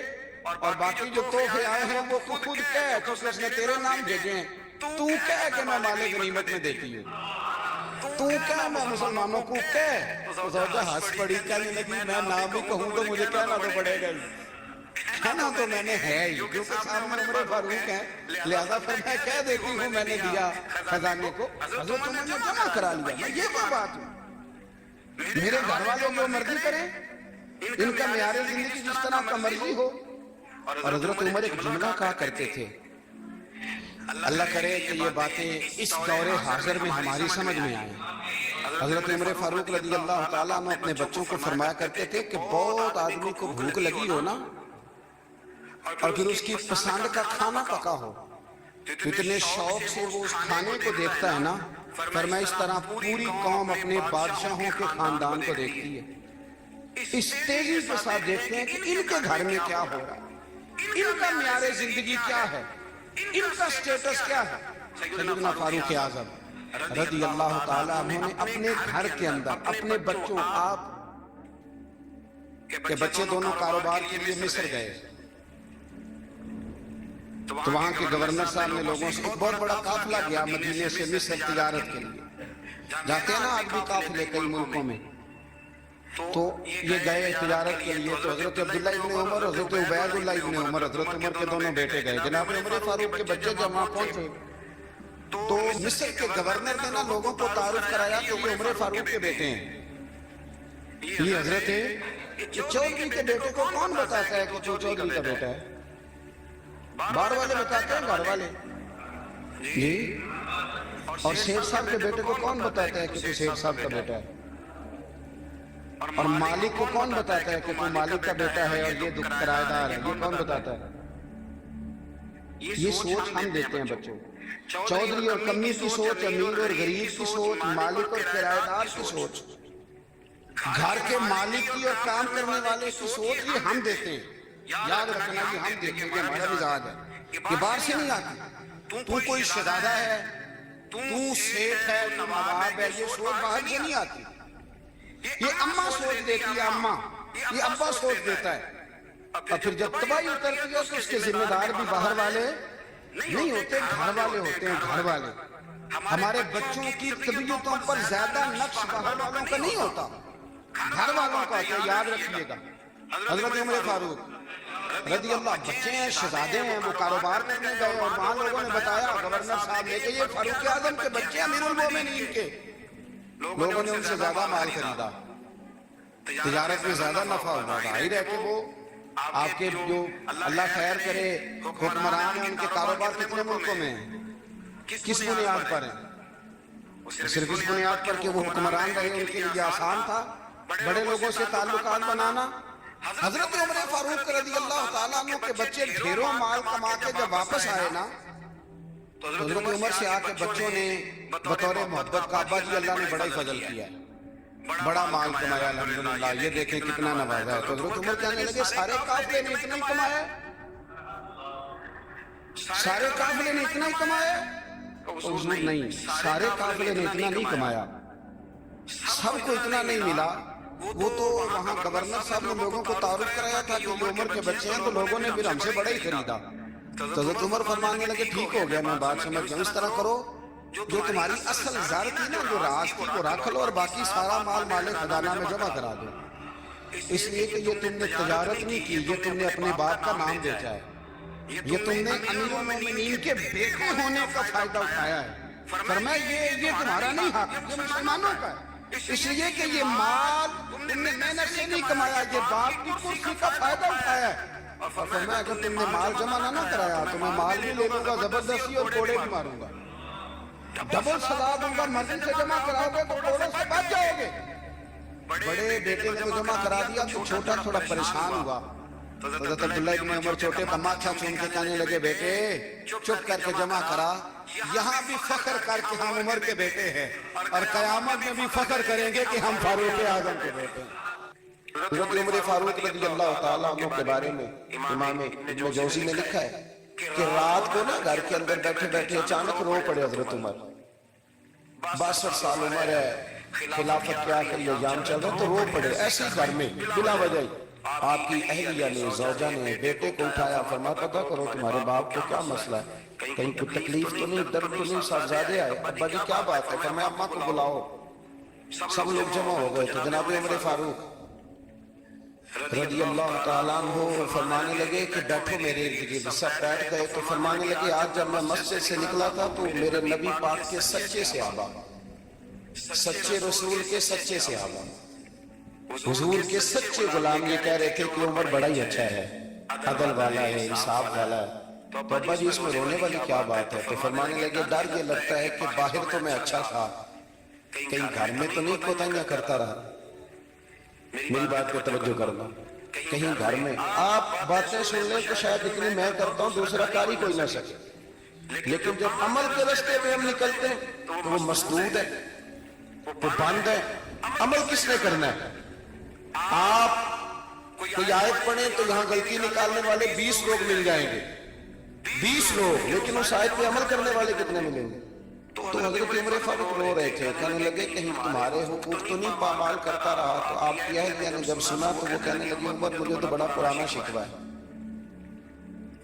S3: और बाकी जो तोहफे आए हैं वो तू खुद कह, क्योंकि उसने तेरे नाम भेजे हैं। तू कह कि मैं माले गनीमत में देती हूँ, तू कह मैं मुसलमानों को कह। तो ज़ौजा हंस पड़ी, कहने लगी मैं ना भी कहूँ तो मुझे कहना तो पड़ेगा ही। कहना तो मैंने है ही, क्योंकि सामने उमर फारूक है, लिहाजा फिर मैं कह देती हूँ मैंने दिया खजाने को। हज़रत उमर ने जमा करा लिया। मैं ये क्या बात है, मेरे घर वाले जो मर्जी करें, इनका मेयारे जिंदगी जिस तरह का मर्जी हो। और हजरत उमर एक जुमला कहा करते थे, अल्लाह करे कि ये बातें इस दौरे हाजिर में हमारी समझ में आए। हजरत उमर फारूक रज़ी अल्लाह तआला अन्हु अपने बच्चों को फरमाया करते थे कि बहुत आदमी को भूख लगी हो ना, और फिर उसकी पसंद का खाना पका हो, इतने शौक से वो उस खाने को देखता है ना, फरमाया इस तरह पूरी कौम अपने बादशाहों के खानदान को देखती है। इस तेजी के साथ देखते हैं कि इनके घर में क्या हो रहा है, इनका म्यारे जिंदगी क्या है, इनका स्टेटस क्या है। सैयदना फारूक आज़म रज़ी अल्लाह तआला अन्हु ने अपने घर के अंदर अपने बच्चों, आप के बच्चे दोनों कारोबार के लिए मिस्र गए, तो वहां के गवर्नर साहब ने लोगों से, एक बहुत बड़ा काफिला गया मदीने से मिस्र तिजारत के लिए। जाते हैं ना आदमी काफिले कई मुल्कों में, तो ये गए तिजारत के लिए। तो हजरत अब्दुल्ला इब्ने उमर, हजरत उबैदुल्लाह इब्ने उमर, हजरत उमर के दोनों बेटे गए। जनाब उमर फारूक के बच्चे जब वहां पहुंचे तो मिस्र के गवर्नर ने ना लोगों को तारुफ कराया कि ये उमर फारूक के बेटे हैं। ये हजरत चौधरी के बेटे को कौन बताता है कि चौधरी का बेटा है? बाहर वाले बताते हैं, घर वाले जी। और शेख साहब के बेटे को कौन बताता है कि तू शेख साहब का बेटा है? और मालिक को कौन बताता है कि तू मालिक का बेटा है और ये किराएदार है? ये कौन बताता है? ये सोच हम देते हैं बच्चों। चौधरी और कमी की सोच, अमीर और गरीब की सोच, मालिक और किराएदार की सोच, घर के मालिक की और काम करने वाले की सोच, ये हम देते हैं। याद रखना, ये हम देते हैं, हमारा मिजाज है, ये बाहर से नहीं आती। तू कोई शहजादा है, तू सेठ है, तू नवाब है, ये सोच बाहर से नहीं आती। ये अम्मा सोच देती है, अम्मा, ये अब्बा सोच देता है। और फिर जब तबाही उतरती है तो उसके जिम्मेदार भी बाहर वाले नहीं होते, घर वाले होते हैं, घर वाले। हमारे बच्चों की तबीयतों पर ज्यादा नक्श बाहर वालों का नहीं होता, घर वालों का होता है। याद रखिएगा। हजरत उमर फारूक रज़ी अल्लाह, बच्चे हैं, शहजादे हैं, वो कारोबार करने गए और वहां लोगों ने बताया गवर्नर साहब ने कि ये फारूक आजम के बच्चे अमीरुल मोमिनीन के। लोगों ने उनसे ज्यादा माल खरीदा, तिजारत में ज्यादा नफा हुआ। जाहिर है कि वो आपके जो अल्लाह खैर करे हुक्मरान है, उनके कारोबार कितने मुल्कों में है, किस बुनियाद पर है? सिर्फ इस बुनियाद पर कि वो हुक्मरान रहे, उनके लिए आसान था बड़े लोगों से ताल्लुकात बनाना। हजरत उमर फारूक रज़ी अल्लाह तआला अन्हु के बच्चे ढेरों माल कमा के जब वापस आए ना, तो हजरत उमर से आके बच्चों ने बतौर मोहब्बत का, अब्बा जी अल्लाह ने बड़ा ही फजल किया है, बड़ा माल कमाया अल्हम्दुलिल्लाह, ये देखें कितना नवाजा है। तो हजरत उमर कहने लगे सारे काफिले ने इतना ही कमाया, सारे काफिले ने इतना ही कमाया? तो हुजूर नहीं, सारे काफिले ने इतना नहीं कमाया, सबको इतना नहीं मिला। वो तो वहाँ गवर्नर साहब ने लोगों को तारुफ कराया था कि ये उमर के बच्चे हैं, तो लोगों ने फिर हमसे बड़ा ही खरीदा। तो हज़रत उमर फरमाने लगे ठीक हो गया, मैं बात समझ गया, इस तरह करो जो तुम्हारी असल ज़र थी ना, जो राज थी, वो रख लो और बाकी सारा माल माले खजाना में जमा करा दो, इसलिए कि ये तुमने तजारत नहीं की, ये तुमने अपने बाप का नाम बेचा है, ये तुमने अमीरुल मोमिनीन के बेटे होने का फायदा उठाया है। फरमाया ये तुम्हारा नहीं हक, ये मुसलमानों का है, इसलिए कि ये माल तुमने मेहनत से नहीं कमाया, ये बाप की कुर्सी का फायदा उठाया है। और फरमाया अगर तुमने माल जमा ना कराया तो मैं माल भी ले लूंगा जबरदस्ती और कोड़े भी मारूंगा, डबल सजा दूंगा, मर्जी से जमा कराओगे तो कोड़ों से बच जाओगे। बड़े बेटे ने तो जमा करा दिया तो छोटा थोड़ा परेशान हुआ, तो हज़रत अब्दुल्लाह इब्न उमर छोटे का माथा चूम के कहने लगे बेटे चुप करके जमा करा, यहाँ भी फख्र करके हम उमर के बेटे हैं और कयामत में भी फख्र करेंगे कि हम फारूक आजम के बेटे हैं। हज़रत उमर फारूक रज़ी अल्लाह तआला अन्हु के बारे में इमाम इब्न जौज़ी ने लिखा है कि रात को ना घर के अंदर बैठे बैठे अचानक रो पड़े हज़रत उमर, 62 साल उम्र है, खिलाफत के आखिरी अय्याम चल रहे, तो रो पड़े ऐसे ही घर में बिला वजह। आपकी अहलिया ने ज़ौजा ने बेटे को उठाया, फरमाया पता करो तुम्हारे बाप को क्या मसला है, कहीं कोई तकलीफ तो नहीं, दर्द तो नहीं, साहबजादे आए, अब्बा जी क्या बात है, फरमाया अम्मा को बुलाओ। सब लोग जमा हो गए थे, जनाब उमर फारूक रज़ी अल्लाह तआला अन्हु फरमाने लगे कि बैठो मेरे इर्द गिर्द, सब बैठ गए। तो फरमाने लगे आज जब मैं मस्जिद से निकला था तो मेरे नबी पाक के सच्चे सहाबा, सच्चे रसूल के सच्चे सहाबा, हुजूर के सच्चे गुलाम ये कह रहे थे कि उमर बड़ा ही अच्छा है, अदल वाला है, इंसाफ वाला है। तो अब्बा जी इसमें रोने वाली क्या बात है? तो फरमाने लगे डर ये लगता है कि बाहर तो मैं अच्छा था, कहीं घर में तो नहीं कोताहियां करता रहा। मेरी बात पे तवज्जो करना, कहीं घर में आप बातें सुन लें तो शायद इतनी मैं करता हूँ दूसरा कारी कोई ना सके, लेकिन जब अमल के रास्ते पे हम निकलते हैं तो वो मसदूद है, वो बंद है। अमल किसने करना है? आप कोई आयत पढ़े तो यहाँ गलती निकालने वाले 20 लोग मिल जाएंगे, 20 लोग, लेकिन उस आयत पे अमल करने वाले कितने मिलेंगे? तो हज़रत उमर फारूक रो रहे थे, कहने लगे कहीं तुम्हारे हुकूक तो नहीं पामाल करता रहा। तो आपकी अहलिया ने जब सुना तो वो कहने लगी उमर मुझे तो बड़ा पुराना शिकवा है,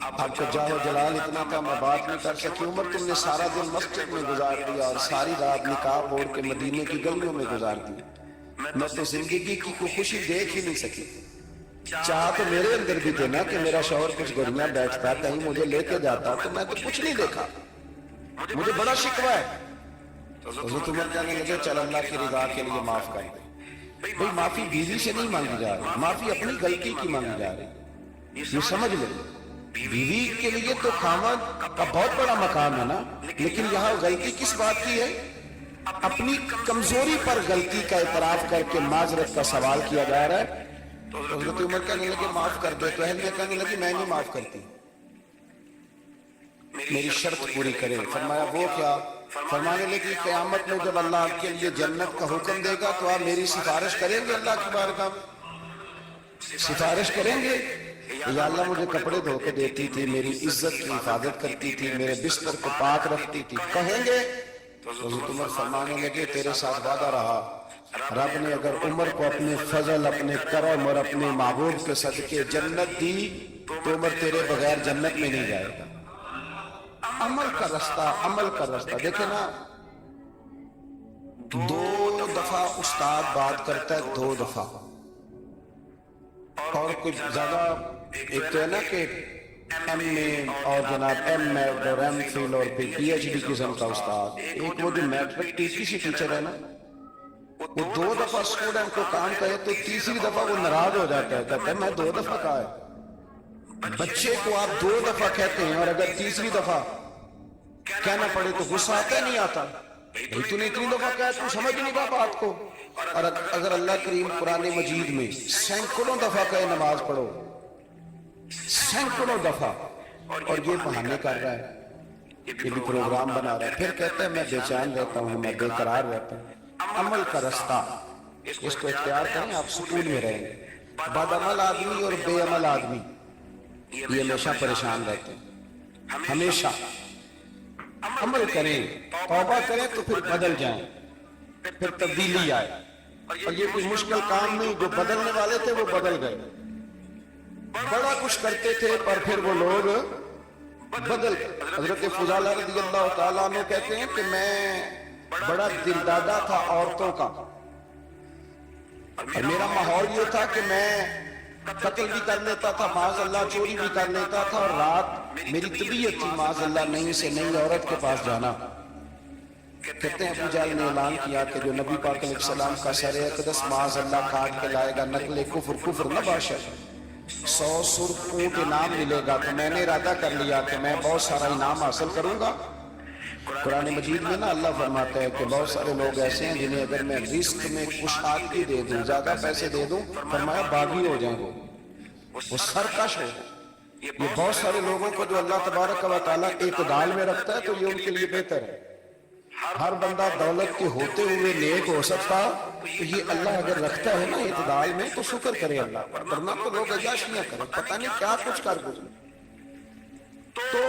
S3: आपको जाहो जलाल इतना था मैं बात नहीं कर सकी। उमर तुमने सारा दिन मस्जिद में गुजार दिया और सारी रात निकाब ओढ़ के मदीने की गलियों में गुजार दी, मैं तो जिंदगी की कोई खुशी देख ही नहीं सकी। चाह तो मेरे अंदर भी थे ना कि मेरा शौहर कुछ गरिया बैठता, कहीं मुझे लेके जाता, तो मैं तो कुछ नहीं देखा, मुझे बड़ा शिकवा है। तो हज़रत उमर कहने लगे चल अल्लाह की रज़ा के लिए माफ कर दे। भाई माफी बीवी से नहीं मांगी जा रही, माफी अपनी गलती की मांगी जा रही, ये समझ लो। बीवी के लिए तो खामद का बहुत बड़ा मकाम है ना, लेकिन यहाँ गलती किस बात की है? अपनी कमजोरी पर गलती का इतराफ करके माजरत का सवाल किया जा रहा है। तो हज़रत उमर कहने लगे माफ कर दे, तो अहलिया कहने लगी मैं नहीं माफ करती, मेरी शर्त पूरी करे। फरमाया वो क्या? फरमाने लगी क़यामत में जब अल्लाह आपके लिए जन्नत का हुक्म देगा तो आप मेरी सिफारिश करेंगे, अल्लाह की बारगाह में सिफारिश करेंगे, या अल्लाह मुझे कपड़े धो के देती थी, मेरी इज्जत की हिफाजत करती थी, मेरे बिस्तर को पाक रखती थी, कहेंगे? तो हज़रत उमर फरमाने लगे तेरे साथ वादा रहा, रब ने अगर उमर को अपने फजल, अपने करम और अपने महबूब के सदके जन्नत दी तो उमर तेरे बगैर जन्नत में नहीं जाएगा। अमल का रास्ता, अमल का रास्ता देखे ना, 2 दफा उस्ताद बात करता है, 2 दफा, और कुछ ज्यादा एक तो है ना कि एमए और जनाब एमएड और एमफिल और फिर पीएचडी किस्म का उस्ताद। एक वो जो मैट्रिक किसी टीचर है ना, वो 2 दफा स्टूडेंट को काम करे तो तीसरी दफा वो नाराज हो जाता है, कहता है मैं 2 दफा कहा है। बच्चे को आप 2 दफा कहते हैं और अगर तीसरी दफा कहना पड़े तो गुस्सा आता नहीं आता, भाई तूने इतनी दफा कहा तू समझ नहीं रहा बात को। और अगर अल्लाह करीम कुरान मजीद में सैकड़ों दफा कहे नमाज पढ़ो, सैकड़ों दफा, और ये बहाने कर रहा है, ये भी प्रोग्राम बना रहा है, फिर कहता है मैं बेचैन रहता हूँ, मैं बेकरार रहता हूँ। अमल का रास्ता इसको इख्तियार करें, आप सुकून में रहेंगे। बदअमल आदमी और बेअमल आदमी ये हमेशा परेशान रहते हैं। हमेशा अमल करें, तौबा करें तो फिर बदल जाएं, फिर तब्दीली आए। और ये कोई मुश्किल काम नहीं, जो बदलने वाले थे वो बदल गए, बड़ा कुछ करते थे पर फिर वो लोग بدل حضرت فضالہ رضی اللہ تعالیٰ عنہ کہتے ہیں کہ میں بڑا دلدادہ تھا عورتوں کا، اور میرا ماحول یہ تھا کہ میں قتل بھی کر لیتا تھا، معاذ اللہ چوری بھی کر لیتا تھا، اور رات میری طبیعت تھی معاذ اللہ نئی سے نئی عورت کے پاس جانا۔ کہتے ہیں ابو جہل نے اعلان کیا کہ جو نبی پاک علیہ السلام کا سر اقدس معاذ اللہ کاٹ کے لائے گا، نقل کفر کفر نہ باشد، 100 سرخ اونٹ انعام ملے گا۔ تو میں نے ارادہ کر لیا کہ میں بہت سارا انعام حاصل کروں گا۔ قرآن مجید میں نا اللہ فرماتا ہے کہ بہت سارے لوگ ایسے ہیں جنہیں اگر میں رزق میں کشادگی دے دوں، زیادہ پیسے دے دوں، فرمایا باغی ہو جائیں، وہ سرکش ہو۔ یہ بہت سارے لوگوں کو جو اللہ تبارک و تعالیٰ اعتدال میں رکھتا ہے تو یہ ان کے لیے بہتر ہے۔ ہر بندہ دولت کے ہوتے ہوئے نیک ہو سکتا، تو یہ اللہ اگر رکھتا ہے نا اعتدال میں تو شکر کرے اللہ پر، ورنہ تو لوگ عیاشیاں کریں، پتہ نہیں کیا کچھ کر گزرے۔ تو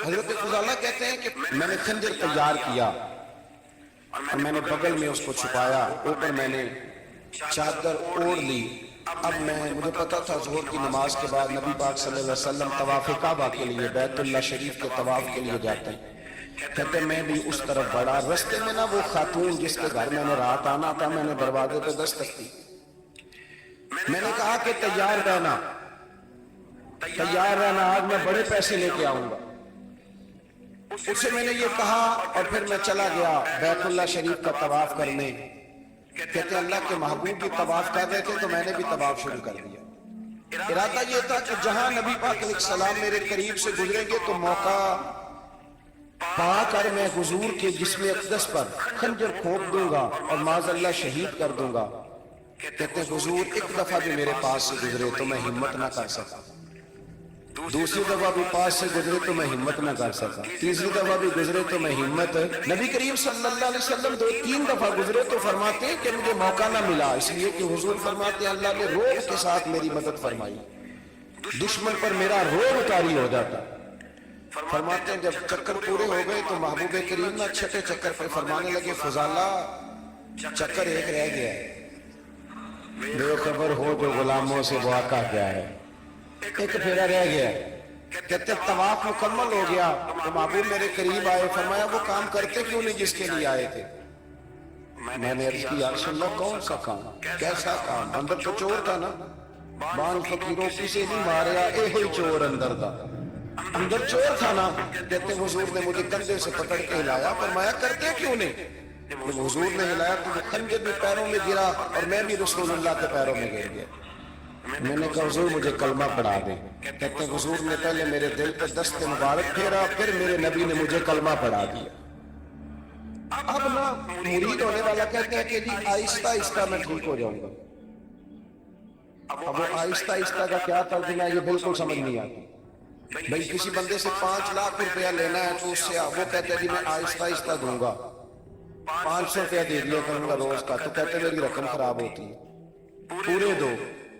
S3: حضرت فضالہ کہتے ہیں کہ میں نے خنجر تیار کیا اور میں نے بغل میں اس کو چھپایا، اوپر میں نے چادر اوڑھ لی۔ اب مجھے پتا تھا ظہر کی نماز کے بعد نبی پاک صلی اللہ علیہ وسلم طواف کعبہ کے لیے بیت اللہ شریف کے طواف کے لیے جاتے ہیں۔ کہتے میں بھی اس طرف بڑھا، رستے میں نا وہ خاتون جس کے گھر میں نے رات آنا تھا، میں نے دروازے پہ دستک دی، میں نے کہا کہ تیار رہنا، تیار رہنا، آج میں بڑے پیسے لے کے آؤں گا۔ اس سے میں نے یہ کہا اور پھر میں چلا گیا بیت اللہ شریف کا طواف کرنے۔ کہتے اللہ کے محبوب بھی طواف کر رہے تھے تو میں نے بھی طواف شروع کر دیا۔ ارادہ یہ تھا کہ جہاں نبی پاک علیہ السلام میرے قریب سے گزریں گے تو موقع پا کر میں حضور کے جسم اقدس پر خنجر کھوپ دوں گا اور معاذ اللہ شہید کر دوں گا۔ کہتے حضور ایک دفعہ بھی میرے پاس سے گزرے تو میں ہمت نہ کر سکا، دوسری دفعہ بھی پاس سے گزرے تو میں ہمت نہ کر سکا، تیسری دفعہ بھی گزرے تو میں ہمت، نبی کریم صلی اللہ علیہ وسلم 2-3 دفعہ گزرے تو فرماتے ہیں کہ مجھے موقع نہ ملا، اس لیے کہ حضور فرماتے ہیں اللہ نے روح کے ساتھ میری مدد فرمائی، دشمن پر میرا روح اتاری ہو جاتا۔ فرماتے ہیں جب چکر پورے ہو گئے تو محبوب کریم نہ چھٹے چکر پر فرمانے لگے فضالہ چکر ایک رہ گیا ہے، بے خبر ہو جو غلاموں سے وہ آقا کیا ہے، ایک پھیرا رہ گیا ہے۔ کہتے طواف مکمل ہو گیا تو محبوب میرے قریب آئے، فرمایا وہ کام کرتے کیوں نہیں جس کے لیے آئے تھے؟ میں نے عرض کی یا رسول اللہ کون سا کام، کیسا کام؟ اندر تو چور تھا نا، بان فقیروں کسی نہیں ماریا، ہوئی چور اندر تھا، اندر چور تھا نا۔ کہتے حضور نے مجھے کندھے سے پکڑ کے ہلایا، فرمایا کرتے کیوں نہیں؟ جب حضور نے ہلایا تو وہ خنجر بھی پیروں میں گرا اور میں بھی رسول اللہ کے پیروں میں گر گیا۔ میں نے کہا حضور مجھے کلمہ پڑھا دیں۔ کہتے ہیں حضور نے پہلے میرے دل پہ دست مبارک پھیرا، پھر میرے نبی نے مجھے کلمہ پڑھا دیا۔ اب نا مرید ہونے والا کہتے ہیں کہ جی آہستہ آہستہ میں ٹھیک ہو جاؤں گا۔ اب وہ آہستہ آہستہ کا کیا ترجمہ ہے یہ بالکل سمجھ نہیں آتی۔ بھئی کسی بندے سے 5 لاکھ روپیہ لینا ہے تو اس سے وہ کہتے ہیں جی میں آہستہ آہستہ دوں گا، 500 روپیہ دے دیا کروں گا روز کا، تو کہتے ہیں میری رقم خراب ہوتی ہے، پورے دو۔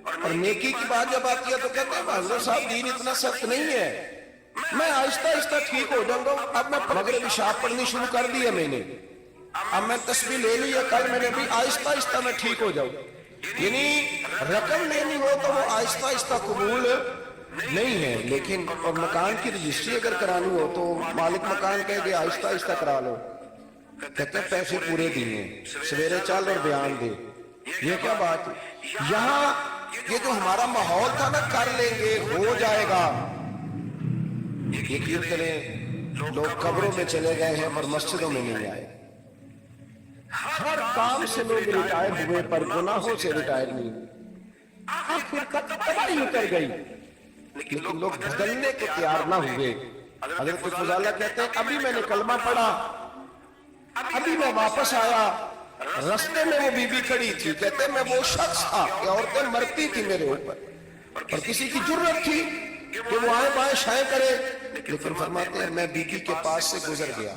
S3: اور نیکی کی بات جب آتی ہے تو کہتے ہیں حضرت صاحب دین اتنا سخت نہیں ہے، میں آہستہ آہستہ ٹھیک ہو جاؤں گا۔ اب میں مغرب عشاء پڑھنی شروع کر دی ہے میں نے، اب میں تسبیح لے لی ہے، کل میں نے بھی آہستہ آہستہ میں ٹھیک ہو جاؤں۔ یعنی رقم لینی ہو تو وہ آہستہ آہستہ قبول نہیں ہے، لیکن اور مکان کی رجسٹری اگر کرانی ہو تو مالک مکان کہے گے آہستہ آہستہ کرا لو، کہتے ہیں پیسے پورے دیے، سویرے چل اور بیان دے۔ یہ کیا بات ہے؟ یہاں یہ جو ہمارا ماحول تھا نا کر لیں گے ہو جائے گا، یقین کریں لوگ قبروں میں چلے گئے ہیں اور مسجدوں میں نہیں آئے، ہر کام سے لوگ ریٹائر ہوئے پر گناہوں سے ریٹائر نہیں، آخر تک تباہی اتر گئی، لیکن لوگ بدلنے کو تیار نہ ہوئے۔ حضرت فضالہ کہتے ہیں ابھی میں نے کلمہ پڑھا، ابھی میں واپس آیا، رستے میں وہ بی بی کھڑی تھی، کہتے ہیں میں وہ شخص تھا کہ عورتیں مرتی تھی میرے اوپر اور کسی کی جرت تھی کہ وہ آئیں بائیں شائیں کرے، لیکن فرماتے ہیں میں بی بی کے پاس سے گزر گیا،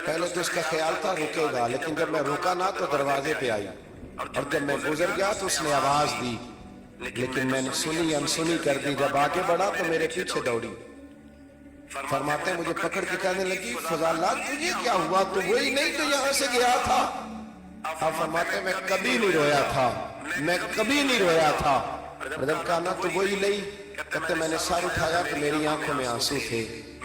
S3: پہلے تو اس کا خیال تھا رکے گا، لیکن جب میں رکا نہ تو دروازے پہ آئی، اور جب میں گزر گیا تو اس نے آواز دی، لیکن میں نے سنی انسنی کر دی، جب آگے بڑھا تو میرے پیچھے دوڑی۔ فرماتے ہیں مجھے پکڑ کے کہنے لگی فضالہ تجھے کیا ہوا، تو وہی نہیں تو یہاں سے گیا تھا؟ اب فرماتے ہیں میں کبھی نہیں رویا تھا، میں کبھی نہیں رویا تھا، جب کہا نا تو وہی نہیں
S2: कहते मैंने सर उठाया तो मेरी आंखों में आंसू थे।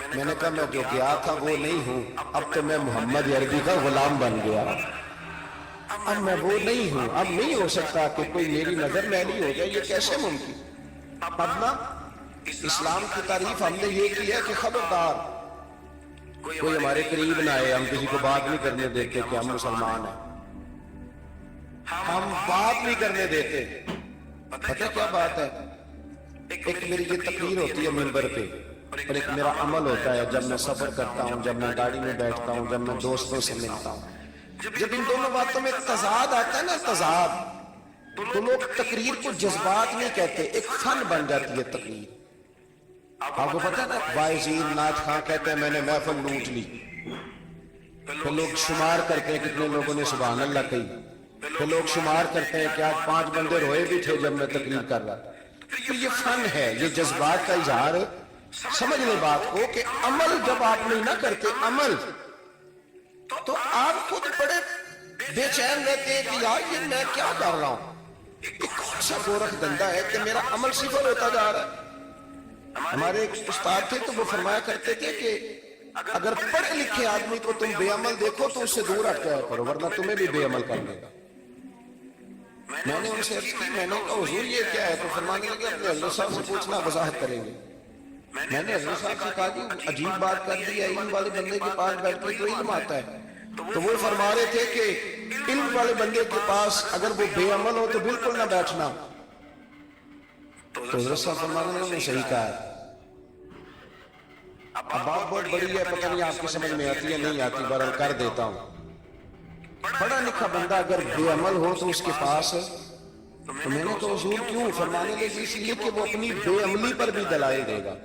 S2: मैंने कहा मैं जो गया था वो नहीं हूँ, अब तो मैं मोहम्मद अरबी का गुलाम बन गया। अब मैं वो नहीं हूँ, अब नहीं हो सकता कि कोई मेरी नजर मैली हो जाए, ये कैसे मुमकिन। अब ना इस्लाम की तारीफ हमने ये की है कि खबरदार कोई हमारे करीब ना आए, हम किसी को बात नहीं करने देते कि हम मुसलमान हैं, हम बात नहीं करने देते। पता क्या बात है, एक मेरी ये तकरीर होती है मिंबर पे और एक मेरा अमल होता है जब मैं सफर करता हूँ, जब मैं गाड़ी में बैठता हूँ, जब मैं दोस्तों से मिलता हूँ। जब इन दोनों बातों में तजाद आता है ना, तजाद, तो लोग तकरीर को जज्बात नहीं कहते, एक फन बन जाती है तकरीर। आपको पता है ना, वाइजीर नाथ खां कहते हैं मैंने महफिल लूट ली, फिर लोग शुमार करते हैं कितने लोगों ने सुभान अल्लाह कही, फिर लोग शुमार करते हैं कि आज 5 बंदे रोए भी थे जब मैं तकरीर कर रहा था। तो ये फन है, ये जज्बात का इजहार। समझ ले बात को कि अमल जब आप नहीं ना करते अमल, तो आप खुद बड़े बेचैन रहते हैं कि यार ये मैं क्या कर रहा हूं, कौन सा गोरख धंधा है कि मेरा अमल सिफर होता जा रहा है। हमारे एक उस्ताद थे तो वो फरमाया करते थे कि अगर पढ़े लिखे आदमी को तुम बेअमल देखो तो उससे दूर हट जाया करो, वरना तुम्हें भी बेअमल कर देगा। मैंने उनसे अर्ज की, मैंने कहा हुजूर ये क्या है, तो फरमाने लगे अपने हज़रत साहब से पूछना, वजाहत करेंगे। मैंने हज़रत साहब से कहा कि अजीब बात कर दी है, इल्म वाले बंदे के पास बैठ के तो इल्म आता है। तो वो फरमा रहे थे कि इल्म वाले बंदे के पास अगर वो बेअमल हो तो बिल्कुल ना बैठना। तो हज़रत साहब फरमाने लगे उन्होंने सही कहा है। अब बात बहुत बड़ी है, पता नहीं आपकी समझ में आती है नहीं आती, बहरहाल कर देता हूं। बड़ा लिखा बंदा अगर बेअमल हो तो उसके पास, तो मैंने तो हुजूर क्यों, फरमाने लगे इसलिए कि वो अपनी बेअमली पर भी दलाइल देगा।